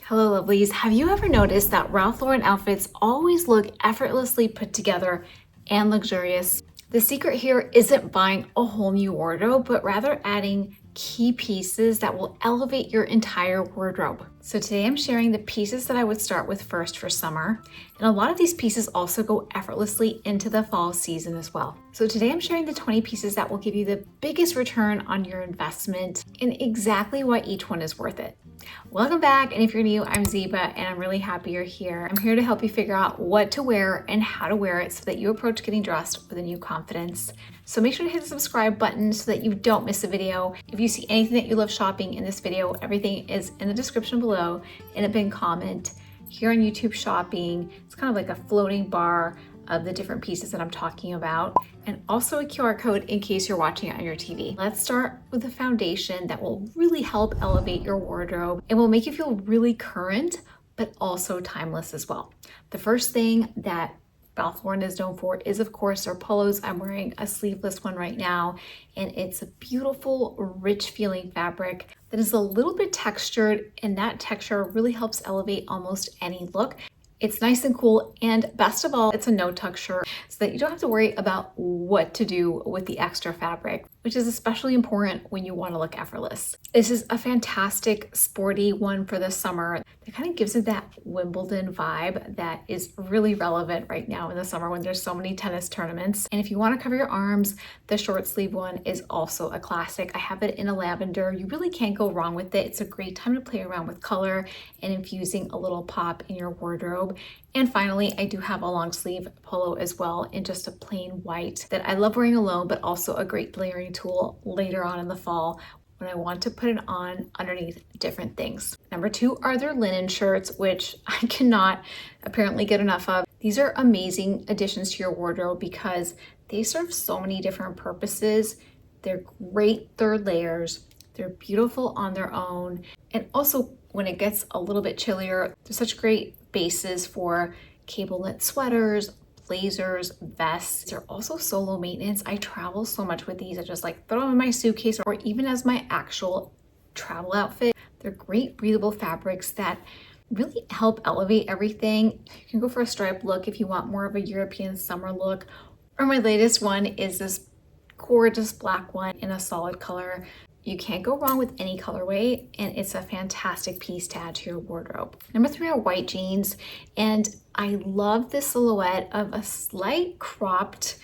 Hello lovelies, have you ever noticed that Ralph Lauren outfits always look effortlessly put together and luxurious? The secret here isn't buying a whole new wardrobe, but rather adding key pieces that will elevate your entire wardrobe. So today I'm sharing the pieces that I would start with first for summer. And a lot of these pieces also go effortlessly into the fall season as well. So today I'm sharing the 20 pieces that will give you the biggest return on your investment and exactly why each one is worth it. Welcome back, and if you're new, I'm Ziba and I'm really happy you're here. I'm here to help you figure out what to wear and how to wear it so that you approach getting dressed with a new confidence. So make sure to hit the subscribe button so that you don't miss a video. If you see anything that you love shopping in this video, everything is in the description below in a pinned comment. Here on YouTube Shopping, it's kind of like a floating bar of the different pieces that I'm talking about, and also a QR code in case you're watching it on your TV. Let's start with a foundation that will really help elevate your wardrobe. It will make you feel really current, but also timeless as well. The first thing that Ralph Lauren is known for is, of course, their polos. I'm wearing a sleeveless one right now, and it's a beautiful, rich feeling fabric that is a little bit textured, and that texture really helps elevate almost any look. It's nice and cool, and best of all, it's a no-tuck shirt so that you don't have to worry about what to do with the extra fabric, which is especially important when you want to look effortless. This is a fantastic sporty one for the summer that kind of gives it that Wimbledon vibe that is really relevant right now in the summer when there's so many tennis tournaments. And if you want to cover your arms, the short sleeve one is also a classic. I have it in a lavender. You really can't go wrong with it. It's a great time to play around with color and infusing a little pop in your wardrobe. And finally, I do have a long sleeve polo as well in just a plain white that I love wearing alone, but also a great layering tool later on in the fall when I want to put it on underneath different things. Number two are their linen shirts, which I cannot apparently get enough of. These are amazing additions to your wardrobe because they serve so many different purposes. They're great third layers. They're beautiful on their own. And also when it gets a little bit chillier, they're such great bases for cable knit sweaters, blazers, vests. They're also solo maintenance. I travel so much with these. I just like throw them in my suitcase or even as my actual travel outfit. They're great breathable fabrics that really help elevate everything. You can go for a striped look if you want more of a European summer look. Or my latest one is this gorgeous black one in a solid color. You can't go wrong with any colorway, and it's a fantastic piece to add to your wardrobe. Number three are white jeans, and I love this silhouette of a slight cropped,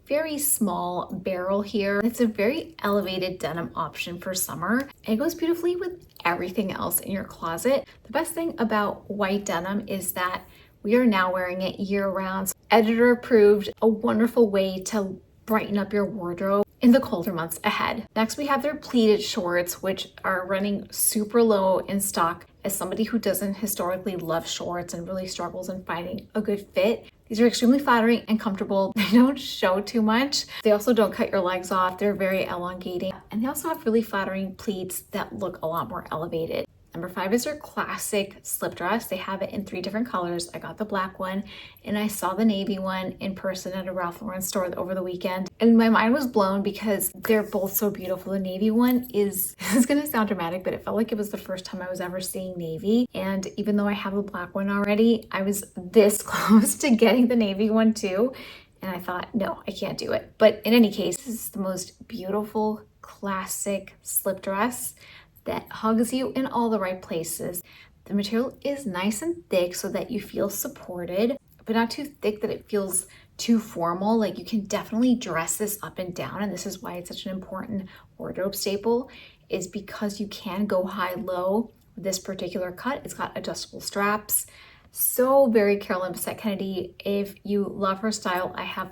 very small barrel here. It's a very elevated denim option for summer. It goes beautifully with everything else in your closet. The best thing about white denim is that we are now wearing it year round. So editor approved, a wonderful way to brighten up your wardrobe in the colder months ahead. Next, we have their pleated shorts, which are running super low in stock. As somebody who doesn't historically love shorts and really struggles in finding a good fit, these are extremely flattering and comfortable. They don't show too much. They also don't cut your legs off. They're very elongating. And they also have really flattering pleats that look a lot more elevated. Number five is their classic slip dress. They have it in 3 different colors. I got the black one and I saw the navy one in person at a Ralph Lauren store over the weekend. And my mind was blown because they're both so beautiful. The navy one is, it's gonna sound dramatic, but it felt like it was the first time I was ever seeing navy. And even though I have the black one already, I was this close to getting the navy one too. And I thought, no, I can't do it. But in any case, this is the most beautiful, classic slip dress that hugs you in all the right places. The material is nice and thick so that you feel supported, but not too thick that it feels too formal. Like you can definitely dress this up and down, and this is why it's such an important wardrobe staple, is because you can go high-low with this particular cut. It's got adjustable straps. So very Carolyn Bessette Kennedy. If you love her style, I have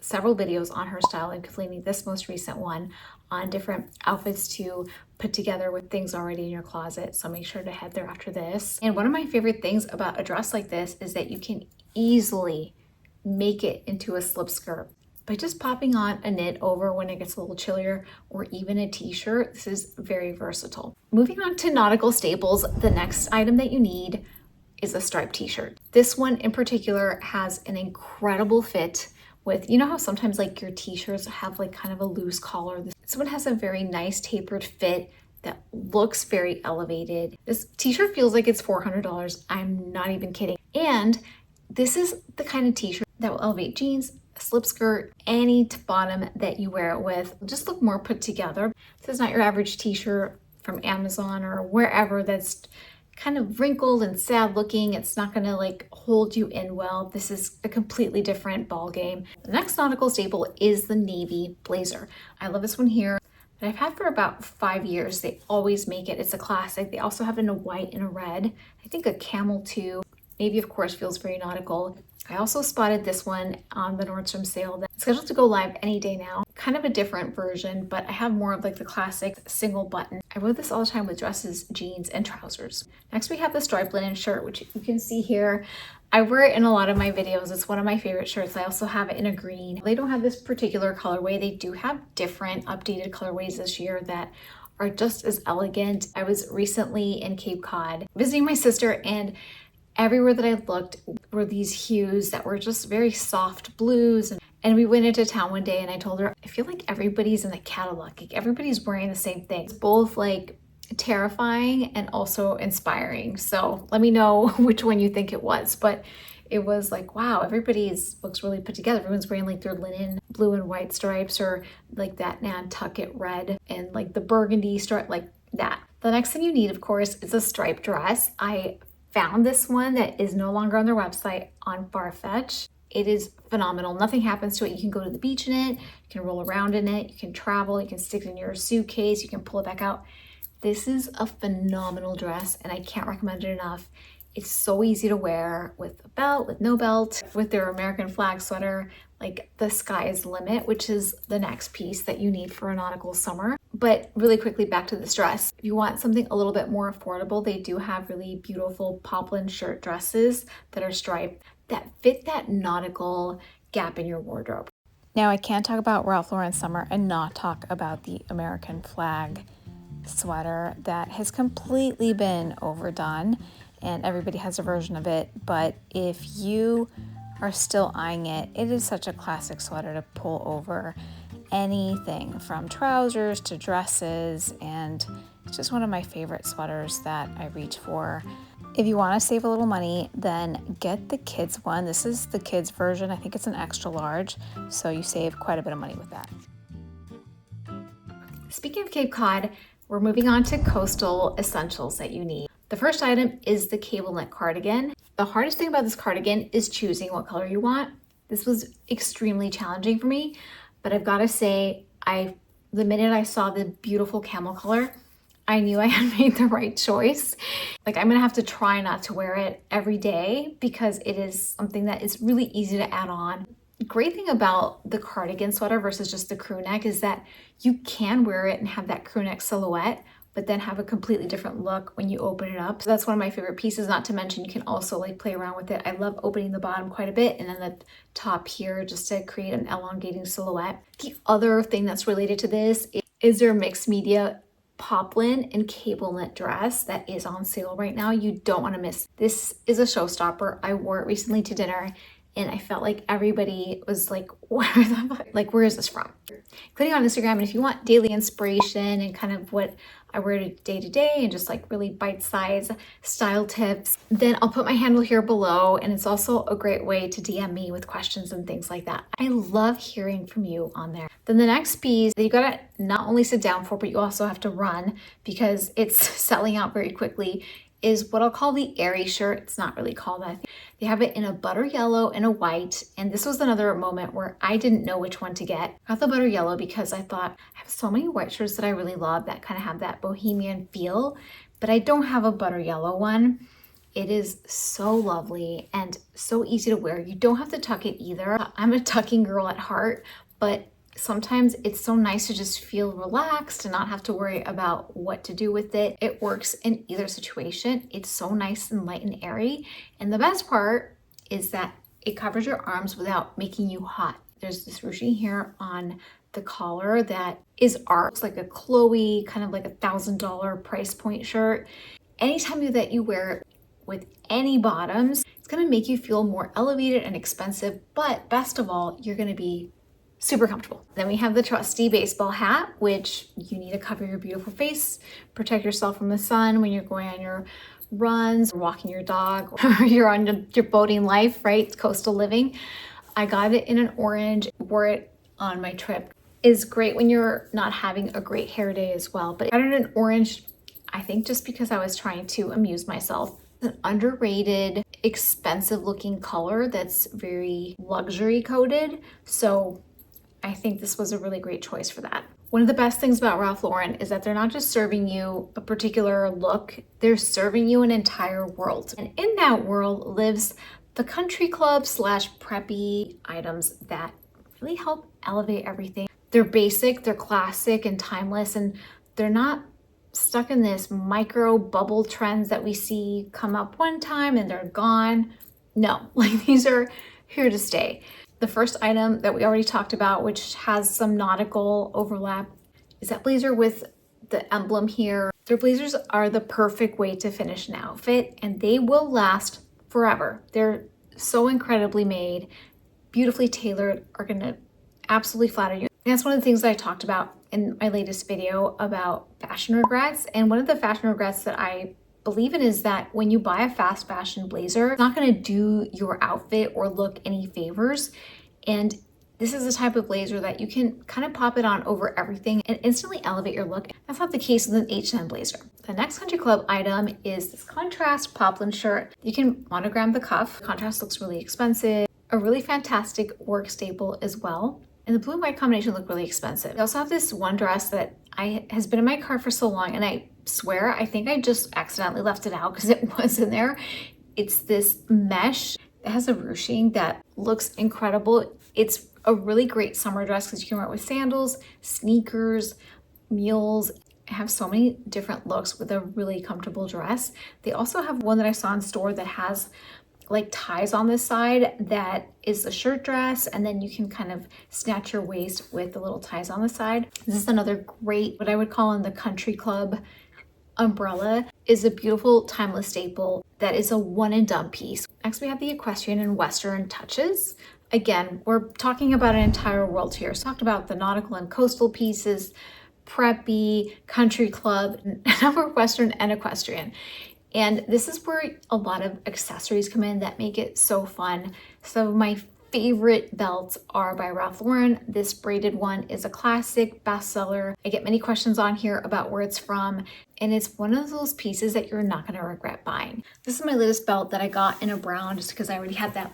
several videos on her style, including this most recent one on different outfits to put together with things already in your closet. So make sure to head there after this. And one of my favorite things about a dress like this is that you can easily make it into a slip skirt by just popping on a knit over when it gets a little chillier, or even a t-shirt. This is very versatile. Moving on to nautical staples, the next item that you need is a striped t-shirt. This one in particular has an incredible fit with, you know how sometimes like your t-shirts have like kind of a loose collar? This one has a very nice tapered fit that looks very elevated. This t-shirt feels like it's $400. I'm not even kidding. And this is the kind of t-shirt that will elevate jeans, a slip skirt, any bottom that you wear it with. Just look more put together. This is not your average t-shirt from Amazon or wherever that's kind of wrinkled and sad looking. It's not gonna like hold you in well. This is a completely different ball game. The next nautical staple is the navy blazer. I love this one here that I've had for about 5 years. They always make it. It's a classic. They also have it in a white and a red. I think a camel too. Navy, of course, feels very nautical. I also spotted this one on the Nordstrom sale that's scheduled to go live any day now. Kind of a different version, but I have more of like the classic single button. I wear this all the time with dresses, jeans, and trousers. Next, we have the striped linen shirt, which you can see here. I wear it in a lot of my videos. It's one of my favorite shirts. I also have it in a green. They don't have this particular colorway. They do have different updated colorways this year that are just as elegant. I was recently in Cape Cod visiting my sister, and everywhere that I looked were these hues that were just very soft blues. And we went into town one day and I told her, I feel like everybody's in the catalog. Like everybody's wearing the same thing. It's both like terrifying and also inspiring. So let me know which one you think it was. But it was like, wow, looks really put together. Everyone's wearing like their linen blue and white stripes, or like that Nantucket red and like the burgundy stripe, like that. The next thing you need, of course, is a striped dress. I found this one that is no longer on their website on Farfetch. It is phenomenal. Nothing happens to it. You can go to the beach in it, you can roll around in it, you can travel, you can stick it in your suitcase, you can pull it back out. This is a phenomenal dress and I can't recommend it enough. It's so easy to wear with a belt, with no belt, with their American flag sweater. Like the sky is the limit, which is the next piece that you need for a nautical summer. But really quickly, back to this dress. If you want something a little bit more affordable, they do have really beautiful poplin shirt dresses that are striped that fit that nautical gap in your wardrobe. Now, I can't talk about Ralph Lauren summer and not talk about the American flag sweater that has completely been overdone, and everybody has a version of it. But if you are still eyeing it, it is such a classic sweater to pull over anything from trousers to dresses, and it's just one of my favorite sweaters that I reach for. If you want to save a little money, then get the kids one. This is the kids version. I think it's an extra large, so you save quite a bit of money with that. Speaking of Cape Cod, we're moving on to coastal essentials that you need. The first item is the cable knit cardigan. The hardest thing about this cardigan is choosing what color you want. This was extremely challenging for me, but I've got to say, the minute I saw the beautiful camel color, I knew I had made the right choice. Like I'm gonna have to try not to wear it every day because it is something that is really easy to add on. The great thing about the cardigan sweater versus just the crew neck is that you can wear it and have that crew neck silhouette, but then have a completely different look when you open it up. So that's one of my favorite pieces, not to mention you can also like play around with it. I love opening the bottom quite a bit and then the top here just to create an elongating silhouette. The other thing that's related to this is their mixed media poplin and cable knit dress that is on sale right now. You don't want to miss. This is a showstopper. I wore it recently to dinner and I felt like everybody was like, where is this from? Including on Instagram. And if you want daily inspiration and kind of what I wear day to day and just like really bite-sized style tips, then I'll put my handle here below. And it's also a great way to DM me with questions and things like that. I love hearing from you on there. Then the next piece that you gotta not only sit down for, but you also have to run because it's selling out very quickly, is what I'll call the airy shirt. It's not really called that. They have it in a butter yellow and a white. And this was another moment where I didn't know which one to get. I got the butter yellow because I thought I have so many white shirts that I really love that kind of have that bohemian feel, but I don't have a butter yellow one. It is so lovely and so easy to wear. You don't have to tuck it either. I'm a tucking girl at heart, but sometimes it's so nice to just feel relaxed and not have to worry about what to do with it. It works in either situation. It's so nice and light and airy. And the best part is that it covers your arms without making you hot. There's this ruching here on the collar that is art. It's like a Chloe, kind of like $1,000 price point shirt. Anytime that you wear it with any bottoms, it's gonna make you feel more elevated and expensive, but best of all, you're gonna be super comfortable. Then we have the trusty baseball hat, which you need to cover your beautiful face, protect yourself from the sun when you're going on your runs, walking your dog, or you're on your boating life, right? Coastal living. I got it in an orange, wore it on my trip. Is great when you're not having a great hair day as well. But I got it in orange, I think just because I was trying to amuse myself. It's an underrated, expensive looking color that's very luxury coded. So I think this was a really great choice for that. One of the best things about Ralph Lauren is that they're not just serving you a particular look, they're serving you an entire world. And in that world lives the country club / preppy items that really help elevate everything. They're basic, they're classic and timeless, and they're not stuck in this micro bubble trends that we see come up one time and they're gone. No, like these are here to stay. The first item that we already talked about, which has some nautical overlap, is that blazer with the emblem here. Their blazers are the perfect way to finish an outfit, and they will last forever. They're so incredibly made, beautifully tailored, are gonna absolutely flatter you. And that's one of the things that I talked about in my latest video about fashion regrets. And one of the fashion regrets that I believe in is that when you buy a fast fashion blazer, it's not going to do your outfit or look any favors. And this is the type of blazer that you can kind of pop it on over everything and instantly elevate your look. That's not the case with an H&M blazer. The next country club item is this contrast poplin shirt. You can monogram the cuff. Contrast looks really expensive. A really fantastic work staple as well. And the blue and white combination look really expensive. I also have this one dress that has been in my cart for so long, and I swear I think I just accidentally left it out because it was in there. It's this mesh that has a ruching that looks incredible. It's a really great summer dress because you can wear it with sandals, sneakers, mules. I have so many different looks with a really comfortable dress. They also have one that I saw in store that has like ties on this side that is the shirt dress, and then you can kind of snatch your waist with the little ties on the side. This is another great, what I would call in the country club umbrella, is a beautiful timeless staple that is a one and done piece. Next we have the equestrian and western touches. Again, we're talking about an entire world here. So talked about the nautical and coastal pieces, preppy, country club, and now we're western and equestrian. And this is where a lot of accessories come in that make it so fun. Some of my favorite belts are by Ralph Lauren. This braided one is a classic bestseller. I get many questions on here about where it's from, and it's one of those pieces that you're not gonna regret buying. This is my latest belt that I got in a brown just because I already had that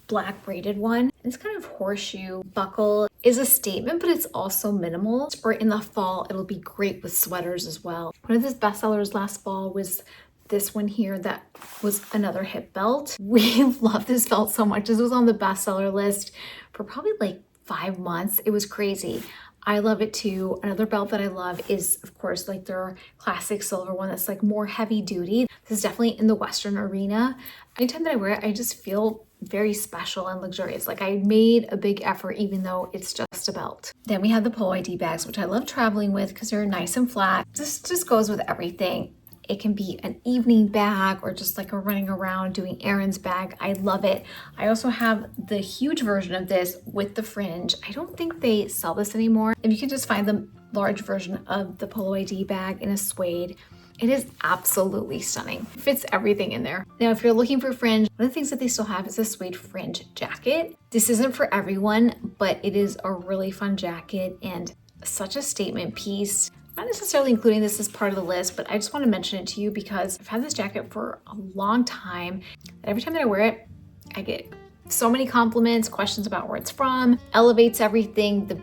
black braided one. This kind of horseshoe buckle is a statement, but it's also minimal. Or in the fall, it'll be great with sweaters as well. One of his bestsellers last fall was this one here that was another hip belt. We love this belt so much. This was on the bestseller list for probably like 5 months. It was crazy. I love it too. Another belt that I love is, of course, like their classic silver one that's like more heavy duty. This is definitely in the Western arena. Anytime that I wear it, I just feel very special and luxurious. Like I made a big effort even though it's just a belt. Then we have the Polo ID bags, which I love traveling with because they're nice and flat. This just goes with everything. It can be an evening bag or just like a running around doing errands bag. I love it. I also have the huge version of this with the fringe. I don't think they sell this anymore. If you can just find the large version of the Polo ID bag in a suede, it is absolutely stunning. It fits everything in there. Now, if you're looking for fringe, one of the things that they still have is a suede fringe jacket. This isn't for everyone, but it is a really fun jacket and such a statement piece. Not necessarily including this as part of the list, but I just want to mention it to you because I've had this jacket for a long time. Every time that I wear it, I get so many compliments, questions about where it's from, elevates everything. The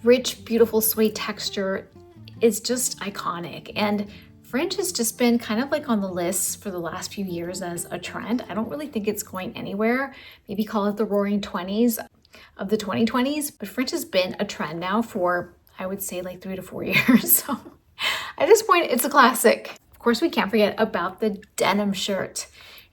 rich, beautiful suede texture is just iconic. And fringe has just been kind of like on the list for the last few years as a trend. I don't really think it's going anywhere. Maybe call it the roaring 20s of the 2020s, but fringe has been a trend now for, I would say, like 3 to 4 years. So at this point, it's a classic. Of course, we can't forget about the denim shirt.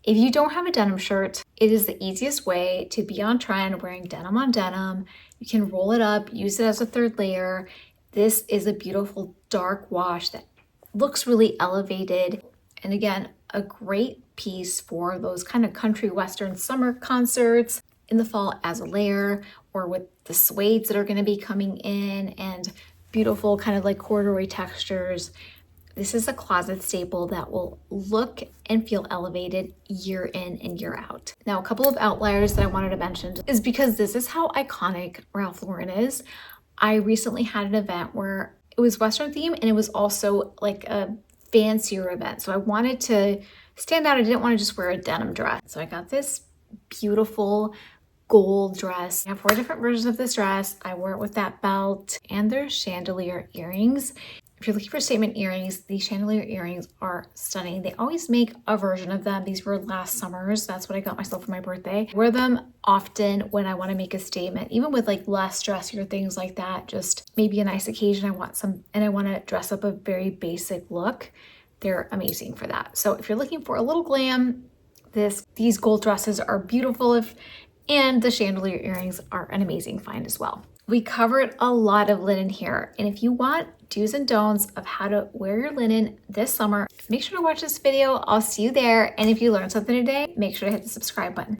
If you don't have a denim shirt, it is the easiest way to be on trend wearing denim on denim. You can roll it up, use it as a third layer. This is a beautiful dark wash that looks really elevated. And again, a great piece for those kind of country western summer concerts. in the fall as a layer, or with the suedes that are going to be coming in and beautiful kind of like corduroy textures. This is a closet staple that will look and feel elevated year in and year out. Now, a couple of outliers that I wanted to mention is because this is how iconic Ralph Lauren is. I recently had an event where it was Western theme and it was also like a fancier event. So I wanted to stand out. I didn't want to just wear a denim dress. So I got this beautiful gold dress. I have 4 different versions of this dress. I wore it with that belt and there's chandelier earrings. If you're looking for statement earrings, these chandelier earrings are stunning. They always make a version of them. These were last summer's. That's what I got myself for my birthday. I wear them often when I want to make a statement, even with like less dressier things like that. Just maybe a nice occasion. I want to dress up a very basic look. They're amazing for that. So if you're looking for a little glam, these gold dresses are beautiful, and the chandelier earrings are an amazing find as well. We covered a lot of linen here, and if you want do's and don'ts of how to wear your linen this summer, make sure to watch this video. I'll see you there, and if you learned something today, make sure to hit the subscribe button.